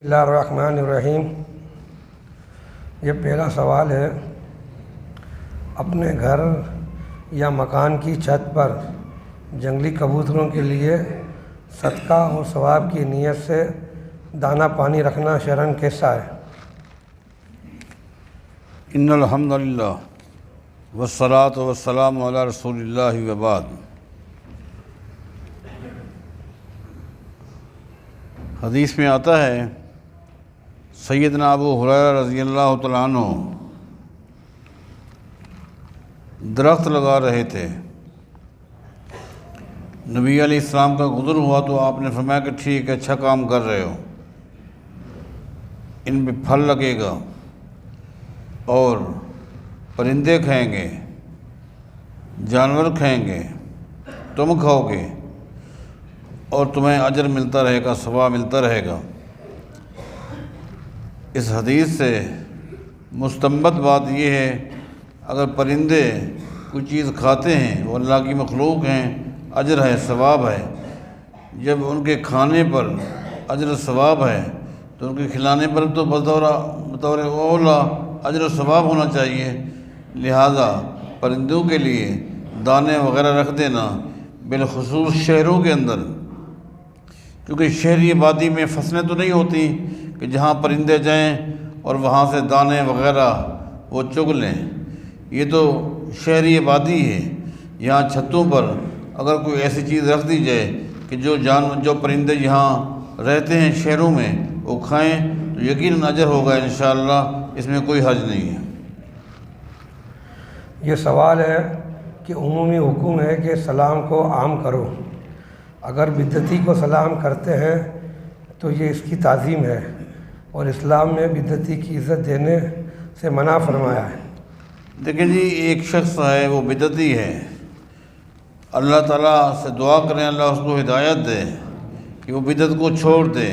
بسم اللہ الرحمن الرحیم۔ یہ پہلا سوال ہے، اپنے گھر یا مکان کی چھت پر جنگلی کبوتروں کے لیے صدقہ اور ثواب کی نیت سے دانہ پانی رکھنا شرعاً کیسا ہے؟ ان الحمد للہ والصلاۃ والسلام علی رسول اللہ وبعد۔ حدیث میں آتا ہے سیدنا ابو ہریرہ رضی اللہ تعالیٰ عنہ درخت لگا رہے تھے، نبی علیہ السلام کا گزر ہوا تو آپ نے فرمایا کہ ٹھیک ہے، اچھا کام کر رہے ہو، ان پہ پھل لگے گا اور پرندے کھائیں گے، جانور کھائیں گے، تم کھاؤ گے اور تمہیں اجر ملتا رہے گا، ثواب ملتا رہے گا۔ اس حدیث سے مستنبط بات یہ ہے، اگر پرندے کوئی چیز کھاتے ہیں، وہ اللہ کی مخلوق ہیں، اجر ہے، ثواب ہے، جب ان کے کھانے پر اجر و ثواب ہے تو ان کے کھلانے پر تو بطور اولا اجر و ثواب ہونا چاہیے۔ لہذا پرندوں کے لیے دانے وغیرہ رکھ دینا، بالخصوص شہروں کے اندر، کیونکہ شہری آبادی میں فصلیں تو نہیں ہوتی کہ جہاں پرندے جائیں اور وہاں سے دانے وغیرہ وہ چگ لیں، یہ تو شہری آبادی ہے۔ یہاں چھتوں پر اگر کوئی ایسی چیز رکھ دی جائے کہ جو پرندے یہاں رہتے ہیں شہروں میں وہ کھائیں تو یقیناً اجر ہوگا انشاءاللہ، اس میں کوئی حرج نہیں ہے۔ یہ سوال ہے کہ عمومی حکم ہے کہ سلام کو عام کرو، اگر بدعتی کو سلام کرتے ہیں تو یہ اس کی تعظیم ہے، اور اسلام میں بدعتی کی عزت دینے سے منع فرمایا ہے۔ دیکھیں جی، ایک شخص ہے وہ بدعتی ہے، اللہ تعالیٰ سے دعا کریں اللہ اس کو ہدایت دے کہ وہ بدعت کو چھوڑ دے۔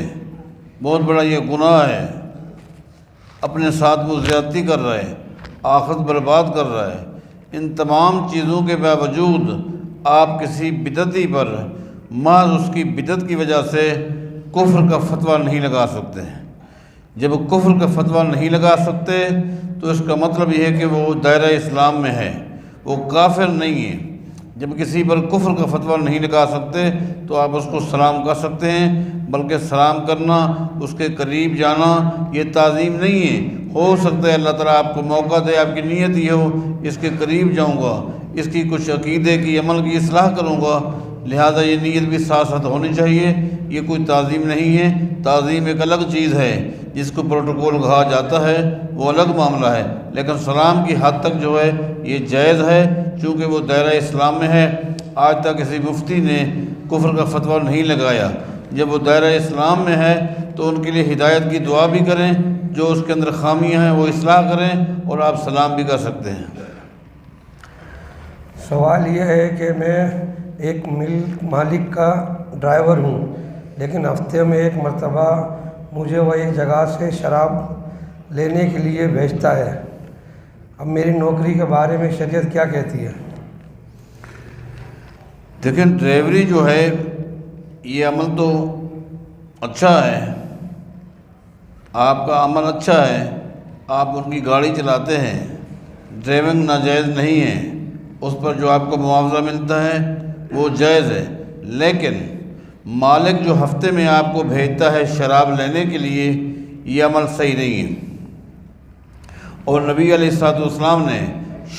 بہت بڑا یہ گناہ ہے، اپنے ساتھ وہ زیادتی کر رہا ہے، آخرت برباد کر رہا ہے۔ ان تمام چیزوں کے باوجود آپ کسی بدعتی پر محض اس کی بدعت کی وجہ سے کفر کا فتویٰ نہیں لگا سکتے۔ جب کفر کا فتویٰ نہیں لگا سکتے تو اس کا مطلب یہ ہے کہ وہ دائرہ اسلام میں ہے، وہ کافر نہیں ہے۔ جب کسی پر کفر کا فتویٰ نہیں لگا سکتے تو آپ اس کو سلام کر سکتے ہیں، بلکہ سلام کرنا، اس کے قریب جانا یہ تعظیم نہیں ہے۔ ہو سکتا ہے اللہ تعالیٰ آپ کو موقع دے، آپ کی نیت یہ ہو اس کے قریب جاؤں گا، اس کی کچھ عقیدے کی عمل کی اصلاح کروں گا، لہذا یہ نیت بھی ساتھ ساتھ ہونی چاہیے۔ یہ کوئی تعظیم نہیں ہے، تعظیم ایک الگ چیز ہے جس کو پروٹوکول کہا جاتا ہے، وہ الگ معاملہ ہے، لیکن سلام کی حد تک جو ہے یہ جائز ہے، چونکہ وہ دائرہ اسلام میں ہے۔ آج تک کسی مفتی نے کفر کا فتویٰ نہیں لگایا۔ جب وہ دائرہ اسلام میں ہے تو ان کے لیے ہدایت کی دعا بھی کریں، جو اس کے اندر خامیاں ہیں وہ اصلاح کریں، اور آپ سلام بھی کر سکتے ہیں۔ سوال یہ ہے کہ میں ایک مالک کا ڈرائیور ہوں، لیکن ہفتے میں ایک مرتبہ مجھے وہ ایک جگہ سے شراب لینے کے لیے بھیجتا ہے۔ اب میری نوکری کے بارے میں شریعت کیا کہتی ہے؟ دیکھیں، ڈرائیوری جو ہے یہ عمل تو اچھا ہے، آپ کا عمل اچھا ہے، آپ ان کی گاڑی چلاتے ہیں، ڈرائیونگ ناجائز نہیں ہے، اس پر جو آپ کو معاوضہ ملتا ہے وہ جائز ہے، لیکن مالک جو ہفتے میں آپ کو بھیجتا ہے شراب لینے کے لیے یہ عمل صحیح نہیں ہے۔ اور نبی علیہ السلام نے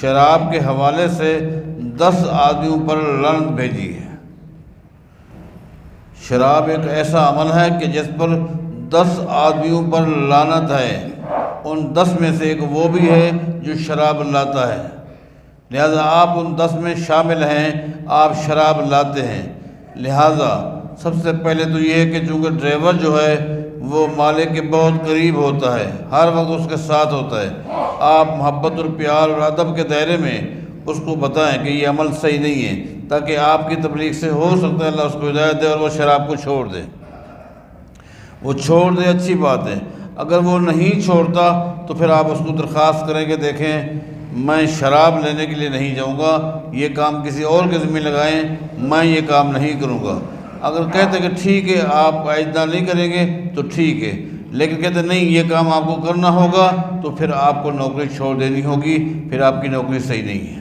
شراب کے حوالے سے 10 آدمیوں پر لعنت بھیجی ہے۔ شراب ایک ایسا عمل ہے کہ جس پر 10 آدمیوں پر لعنت ہے، ان 10 میں سے ایک وہ بھی ہے جو شراب لاتا ہے، لہذا آپ ان 10 میں شامل ہیں، آپ شراب لاتے ہیں۔ لہذا سب سے پہلے تو یہ ہے کہ چونکہ ڈرائیور جو ہے وہ مالک کے بہت قریب ہوتا ہے، ہر وقت اس کے ساتھ ہوتا ہے، آپ محبت اور پیار اور ادب کے دائرے میں اس کو بتائیں کہ یہ عمل صحیح نہیں ہے، تاکہ آپ کی تبلیغ سے ہو سکتا ہے اللہ اس کو ہدایت دے اور وہ شراب کو چھوڑ دے۔ وہ چھوڑ دے اچھی بات ہے، اگر وہ نہیں چھوڑتا تو پھر آپ اس کو درخواست کریں کہ دیکھیں میں شراب لینے کے لیے نہیں جاؤں گا، یہ کام کسی اور کے ذمہ لگائیں، میں یہ کام نہیں کروں گا۔ اگر کہتے کہ ٹھیک ہے آپ آئندہ نہیں کریں گے تو ٹھیک ہے، لیکن کہتے نہیں یہ کام آپ کو کرنا ہوگا تو پھر آپ کو نوکری چھوڑ دینی ہوگی، پھر آپ کی نوکری صحیح نہیں ہے۔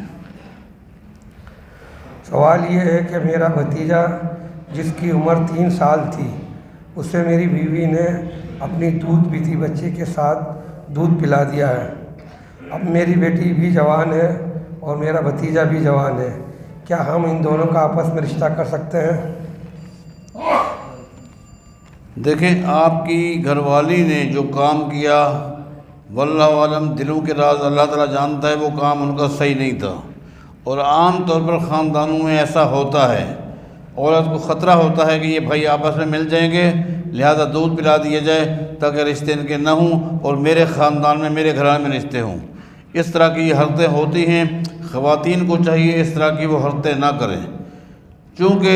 سوال یہ ہے کہ میرا بھتیجا جس کی عمر 3 سال تھی اسے میری بیوی نے اپنی دودھ پیتی بچی کے ساتھ دودھ پلا دیا ہے۔ اب میری بیٹی بھی جوان ہے اور میرا بھتیجا بھی جوان ہے، کیا ہم ان دونوں کا آپس میں رشتہ کر سکتے ہیں؟ دیکھیں، آپ کی گھر والی نے جو کام کیا، واللہ عالم دلوں کے راز اللہ تعالیٰ جانتا ہے، وہ کام ان کا صحیح نہیں تھا، اور عام طور پر خاندانوں میں ایسا ہوتا ہے، عورت کو خطرہ ہوتا ہے کہ یہ بھائی آپس میں مل جائیں گے، لہذا دودھ پلا دیا جائے تاکہ رشتے ان کے نہ ہوں اور میرے خاندان میں، میرے گھرانے میں رشتے ہوں۔ اس طرح کی یہ حرکتیں ہوتی ہیں، خواتین کو چاہیے اس طرح کی وہ حرکتیں نہ کریں، چونکہ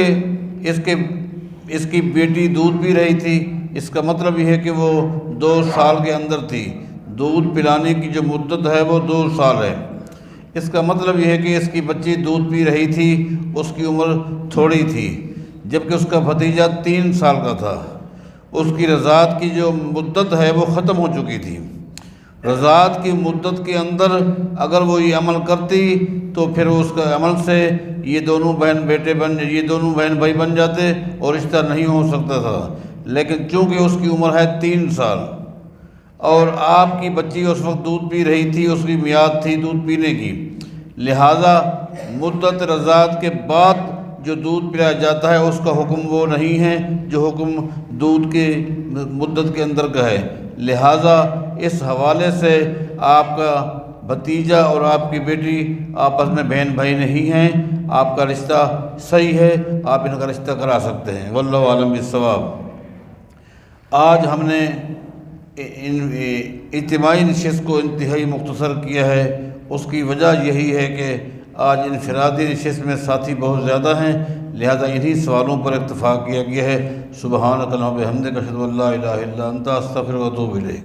اس کی بیٹی دودھ پی رہی تھی، اس کا مطلب یہ ہے کہ وہ 2 سال کے اندر تھی، دودھ پلانے کی جو مدت ہے وہ 2 سال ہے۔ اس کا مطلب یہ ہے کہ اس کی بچی دودھ پی رہی تھی، اس کی عمر تھوڑی تھی، جبکہ اس کا بھتیجا 3 سال کا تھا۔ اس کی رضاعت کی جو مدت ہے وہ ختم ہو چکی تھی۔ رضاعت کی مدت کے اندر اگر وہ یہ عمل کرتی تو پھر اس کے عمل سے یہ دونوں بہن بھائی بن جاتے اور رشتہ نہیں ہو سکتا تھا، لیکن چونکہ اس کی عمر ہے 3 سال اور آپ کی بچی اس وقت دودھ پی رہی تھی، اس کی میعاد تھی دودھ پینے کی، لہٰذا مدت رضاعت کے بعد جو دودھ پلایا جاتا ہے اس کا حکم وہ نہیں ہے جو حکم دودھ کے مدت کے اندر کا ہے۔ لہٰذا اس حوالے سے آپ کا بھتیجا اور آپ کی بیٹی آپس میں بہن بھائی نہیں ہیں، آپ کا رشتہ صحیح ہے، آپ ان کا رشتہ کرا سکتے ہیں، واللہ عالم بالصواب۔ آج ہم نے اجتماعی نشست کو انتہائی مختصر کیا ہے، اس کی وجہ یہی ہے کہ آج انفرادی نشست میں ساتھی بہت زیادہ ہیں، لہذا انہی سوالوں پر اکتفا کیا گیا ہے۔ سبحانک اللہم و بحمدک، اشہد ان لا الہ الا انت، استغفرک و اتوب الیک۔